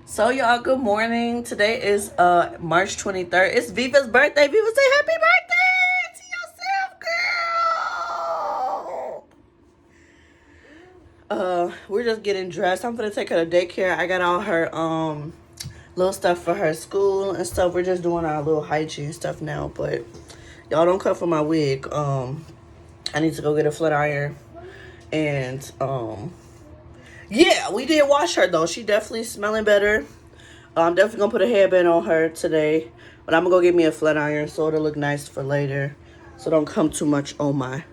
So y'all, good morning. Today is March 23rd. It's Viva's birthday. Viva, say happy birthday to yourself, girl. We're just getting dressed. I'm gonna take her to daycare. I got all her little stuff for her school and stuff. We're just doing our little hygiene stuff now, but y'all don't cut for my wig. I need to go get a flat iron. And yeah, we did wash her though. She definitely smelling better. I'm definitely gonna put a hairband on her today, but I'm gonna go get me a flat iron so it'll look nice for later, so don't come too much on my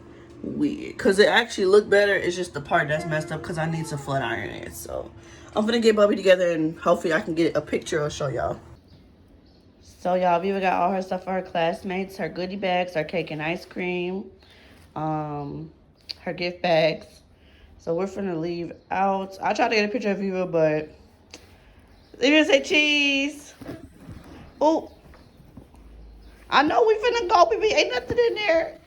wig, because it actually look better. It's just the part that's messed up because I need to flat iron it. So I'm gonna get Bubby together and hopefully I can get a picture or show y'all. So y'all, Viva got all her stuff for her classmates, her goodie bags, her cake and ice cream, her gift bags. So we're finna leave out. I tried to get a picture of Viva, but they didn't say cheese. Oh, I know we finna go, baby. Ain't nothing in there.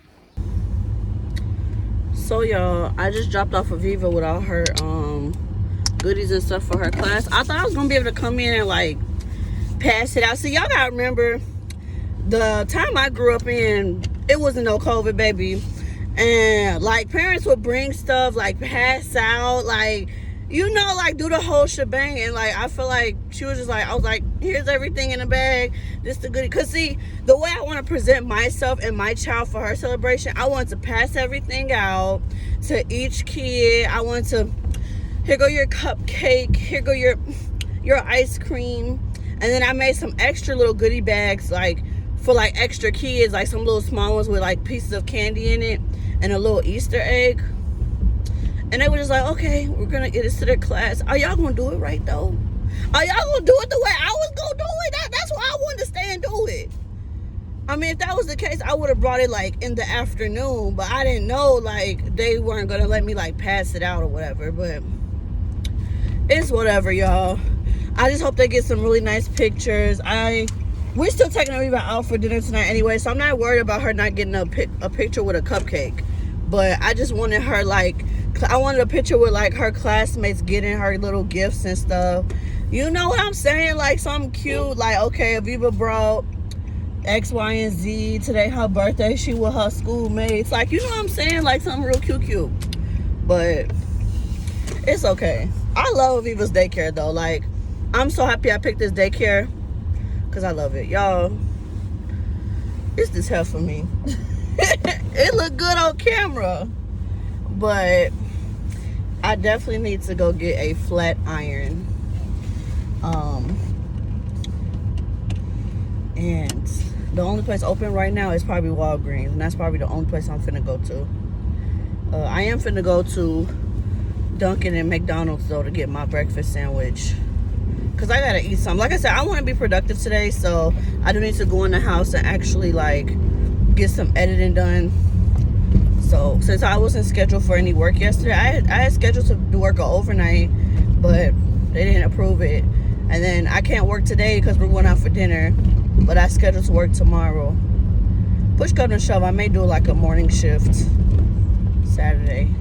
So y'all, I just dropped off Aviva with all her goodies and stuff for her class. I thought I was gonna be able to come in and like pass it out. So y'all gotta remember, the time I grew up in, it wasn't no COVID, baby. And like parents would bring stuff, like pass out, like, you know, like do the whole shebang. And like I feel like she was just like, I was like, here's everything in a bag, this the goodie. Cause see, the way I want to present myself and my child for her celebration, I want to pass everything out to each kid. I want to, here go your cupcake, here go your ice cream. And then I made some extra little goodie bags, like for like extra kids, like some little small ones with like pieces of candy in it and a little Easter egg. And they were just like, okay, we're gonna get it to their class. Are y'all gonna do it right though? Are y'all gonna do it the way I was gonna do it? That's why I wanted to stay and do it. I mean, if that was the case, I would have brought it like in the afternoon, but I didn't know like they weren't gonna let me like pass it out or whatever. But it's whatever, y'all. I just hope they get some really nice pictures. We're still taking Aviva out for dinner tonight anyway, so I'm not worried about her not getting a picture with a cupcake. But I just wanted her, like, I wanted a picture with like her classmates getting her little gifts and stuff. You know what I'm saying? Like something cute. Like, okay, Aviva brought X, Y, and Z today, her birthday. She with her schoolmates. Like, you know what I'm saying? Like something real cute. But it's okay. I love Aviva's daycare though. Like, I'm so happy I picked this daycare because I love it. Y'all, it's this hell for me. It look good on camera, but I definitely need to go get a flat iron. And the only place open right now is probably Walgreens, and that's probably the only place I'm finna go to. I am finna go to Dunkin' and McDonald's though to get my breakfast sandwich, because I gotta eat something. Like I said, I want to be productive today, so I do need to go in the house and actually like get some editing done. So since I wasn't scheduled for any work yesterday, I had scheduled to do work overnight, but they didn't approve it. And then I can't work today because we're going out for dinner, but I scheduled to work tomorrow. Push come to shove, I may do like a morning shift Saturday.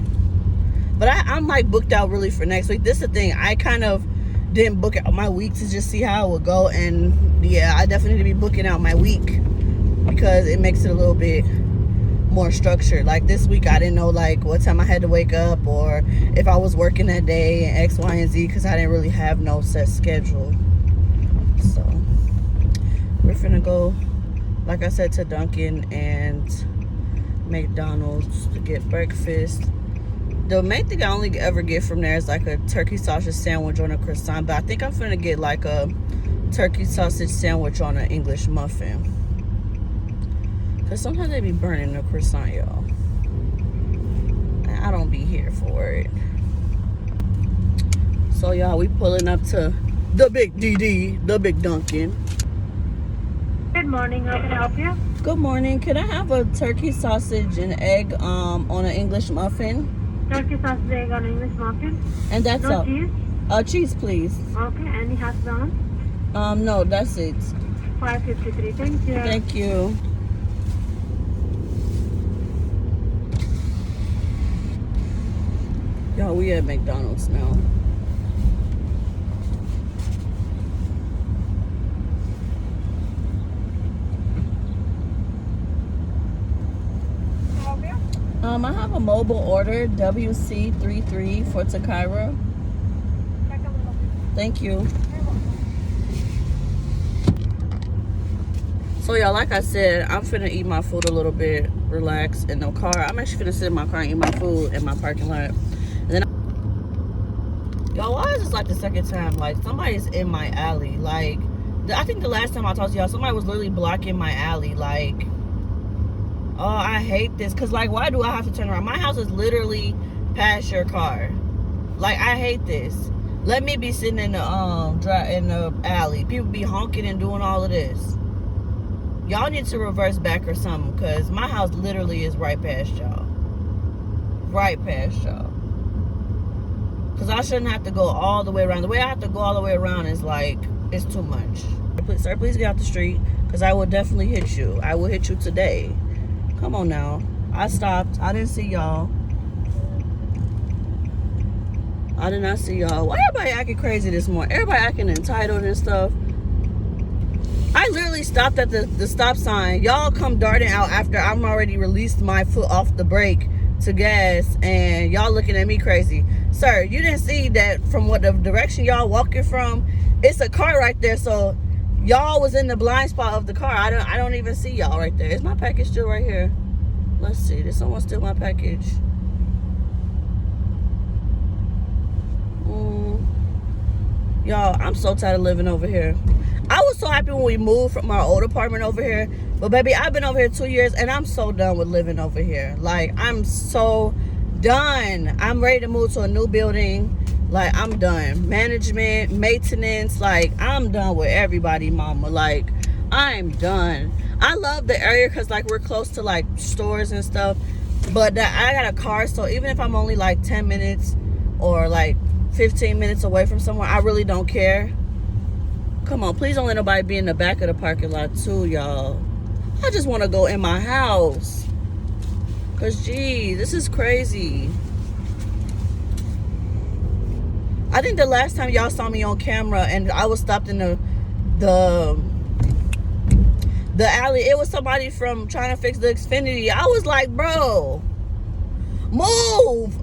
But I'm like booked out really for next week. This is the thing, I kind of didn't book out my week to just see how it would go. And yeah, I definitely need to be booking out my week because it makes it a little bit more structured. Like this week I didn't know like what time I had to wake up or if I was working that day and X, Y, and Z, because I didn't really have no set schedule. So we're finna go, like I said, to Dunkin' and McDonald's to get breakfast. The main thing I only ever get from there is like a turkey sausage sandwich on a croissant, but I think I'm finna get like a turkey sausage sandwich on an English muffin, because sometimes they be burning the croissant, y'all. I don't be here for it. So y'all, we pulling up to the big DD, the big Dunkin'. Good morning, how can I help you? Good morning. Can I have a turkey sausage and egg on an English muffin? Turkey sausage egg on English muffin. And that's No all. cheese? Cheese, please. Okay, any hash brown? No, that's it. 553. Thank you. Thank you. Y'all, we at McDonald's now. I have a mobile order, WC33 for Takira. Thank you. So y'all, like I said, I'm finna eat my food a little bit, relax in the car. I'm actually finna sit in my car and eat my food in my parking lot. And then y'all, why is this like the second time? Like somebody's in my alley. Like I think the last time I talked to y'all, somebody was literally blocking my alley. Like, oh, I hate this. Cause like, why do I have to turn around? My house is literally past your car. Like, I hate this. Let me be sitting in the alley. People be honking and doing all of this. Y'all need to reverse back or something, cause my house literally is right past y'all. Right past y'all. Cause I shouldn't have to go all the way around. The way I have to go all the way around is like, it's too much. Please, sir, please get out the street, cause I will definitely hit you. I will hit you today. Come on now. I stopped. I didn't see y'all. I did not see y'all. Why everybody acting crazy this morning? Everybody acting entitled and stuff. I literally stopped at the stop sign. Y'all come darting out after I'm already released my foot off the brake to gas, and y'all looking at me crazy. Sir, you didn't see that from what the direction y'all walking from? It's a car right there, so y'all was in the blind spot of the car. I don't even see y'all right there. Is my package still right here? Let's see. Did someone steal my package? Y'all, I'm so tired of living over here. I was so happy when we moved from our old apartment over here, but baby, I've been over here 2 years and I'm so done with living over here. Like, I'm so done. I'm ready to move to a new building. Like, I'm done. Management, maintenance, like, I'm done with everybody, mama. Like, I'm done. I love the area because, like, we're close to, like, stores and stuff, but I got a car, so even if I'm only, like, 10 minutes or, like, 15 minutes away from somewhere, I really don't care. Come on, please don't let nobody be in the back of the parking lot too, y'all. I just want to go in my house. Cause gee, this is crazy. I think the last time y'all saw me on camera and I was stopped in the alley, it was somebody from trying to fix the Xfinity. I was like, bro, move.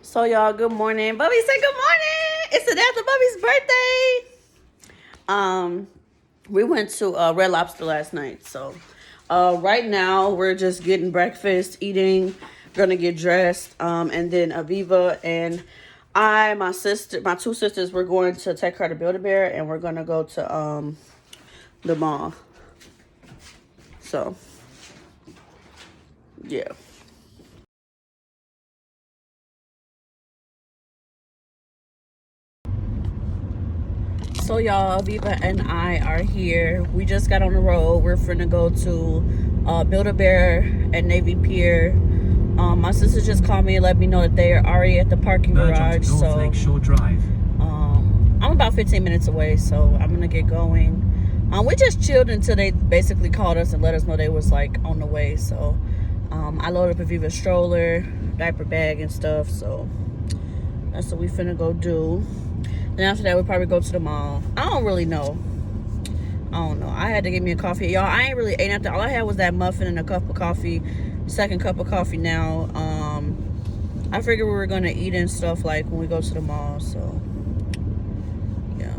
So y'all, good morning. Bubby, say good morning. It's the day after Bubby's birthday. We went to Red Lobster last night. So right now we're just getting breakfast, eating, gonna get dressed, and then Aviva and my two sisters, we're going to take her to Build-A-Bear, and we're gonna go to the mall. So yeah. So y'all, Aviva and I are here. We just got on the road. We're finna go to Build-A-Bear at Navy Pier. My sister just called me and let me know that they are already at the parking garage. So Lake Shore Drive. I'm about 15 minutes away, so I'm gonna get going. We just chilled until they basically called us and let us know they was like on the way. So I loaded up Aviva's stroller, diaper bag and stuff. So that's what we finna go do. Then after that, we'll probably go to the mall. I don't really know. I don't know. I had to get me a coffee. Y'all, I ain't really ate nothing. All I had was that muffin and a cup of coffee. Second cup of coffee now. I figured we were going to eat and stuff like when we go to the mall. So, yeah.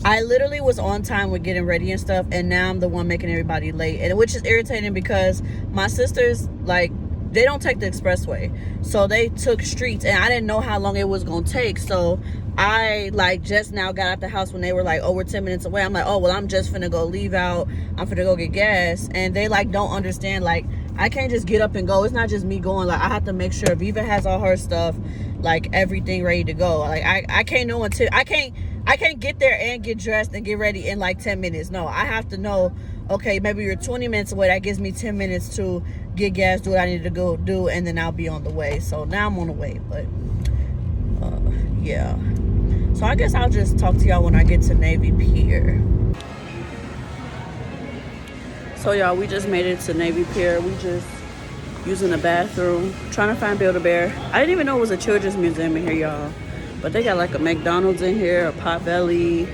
I literally was on time with getting ready and stuff. And now I'm the one making everybody late. And which is irritating because my sisters, like, they don't take the expressway. So they took streets. And I didn't know how long it was going to take. So I like just now got out the house when they were like, oh, we're 10 minutes away. I'm like, oh, well, I'm just finna go leave out. I'm finna go get gas. And they like don't understand, like, I can't just get up and go. It's not just me going. Like, I have to make sure Aviva has all her stuff, like everything ready to go. Like I can't know until I can't get there and get dressed and get ready in like 10 minutes. No, I have to know, okay, maybe you're 20 minutes away. That gives me 10 minutes to get gas, do what I need to go do, and then I'll be on the way. So now I'm on the way, but yeah. So I guess I'll just talk to y'all when I get to Navy Pier. So y'all, we just made it to Navy Pier. We just using the bathroom, trying to find Build-A-Bear. I didn't even know it was a children's museum in here, y'all. But they got like a McDonald's in here, a Potbelly,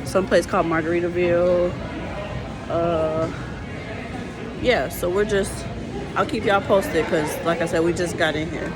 some place called Margaritaville. Yeah, so we're just, I'll keep y'all posted because like I said, we just got in here.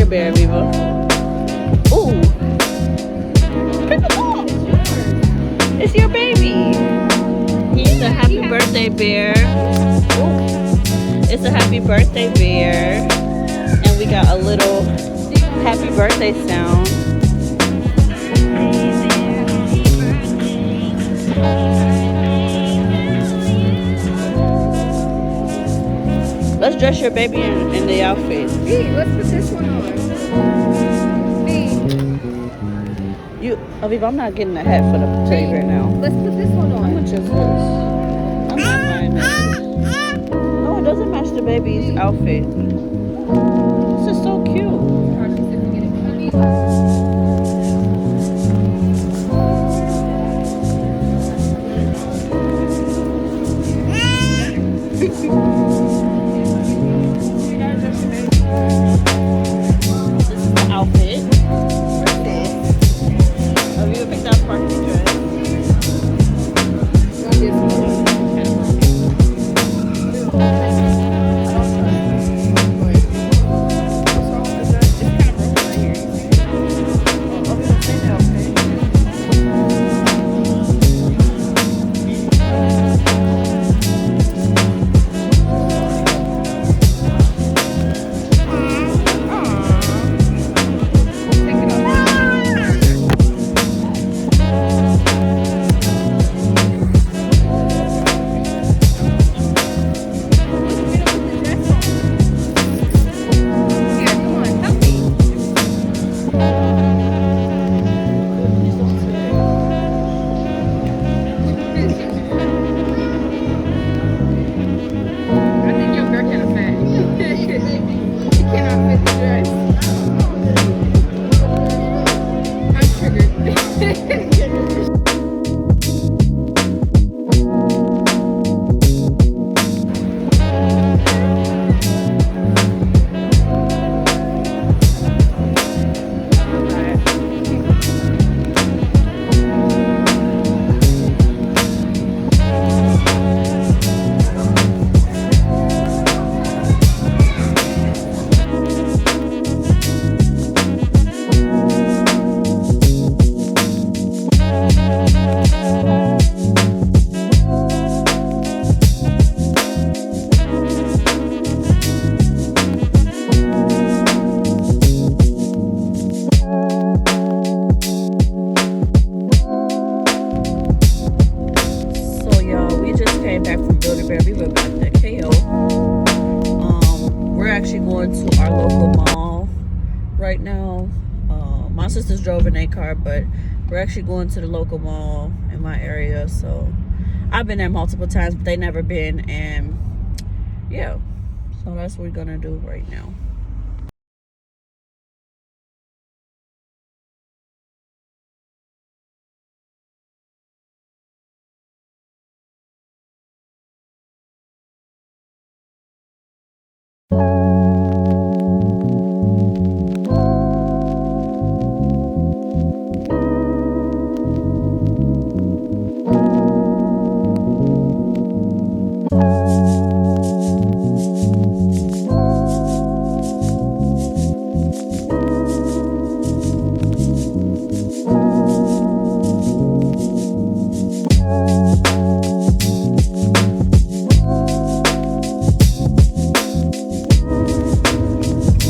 Bear, Aviva. Ooh. Pick him up. It's your baby. He's a happy birthday bear. Ooh. It's a happy birthday bear. And we got a little happy birthday sound. Let's dress your baby in the outfit. B, let's put this one on. B. Aviva, I'm not getting a hat for the teddy bear now. Let's put this one How on. much is this? I'm not buying this. No, it doesn't match the baby's outfit. This is so cute. This is the outfit. Aviva picked out Parky dress. Right now, my sisters drove in a car, but we're actually going to the local mall in my area. So I've been there multiple times, but they never been, and yeah, so that's what we're gonna do right now.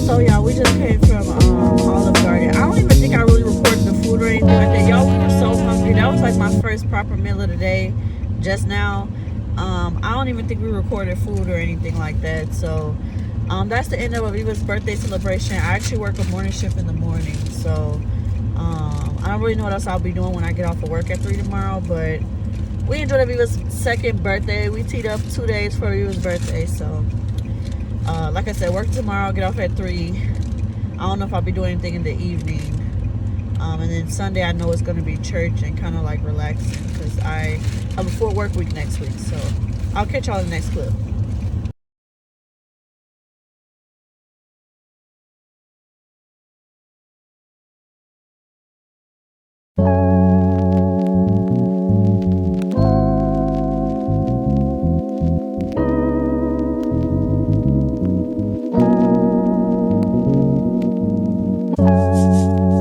So y'all, we just came from Olive Garden. I don't even think I really recorded the food or anything like that. Y'all, we were so hungry. That was like my first proper meal of the day just now. I don't even think we recorded food or anything like that. So that's the end of Aviva's birthday celebration. I actually work a morning shift in the morning, so I don't really know what else I'll be doing when I get off of work at 3 tomorrow, but we enjoyed Aviva's second birthday. We teed up 2 days for Aviva's birthday, so like I said, work tomorrow, get off at 3. I don't know if I'll be doing anything in the evening. And then Sunday, I know it's going to be church and kind of like relaxing because I have a full work week next week. So I'll catch y'all in the next clip.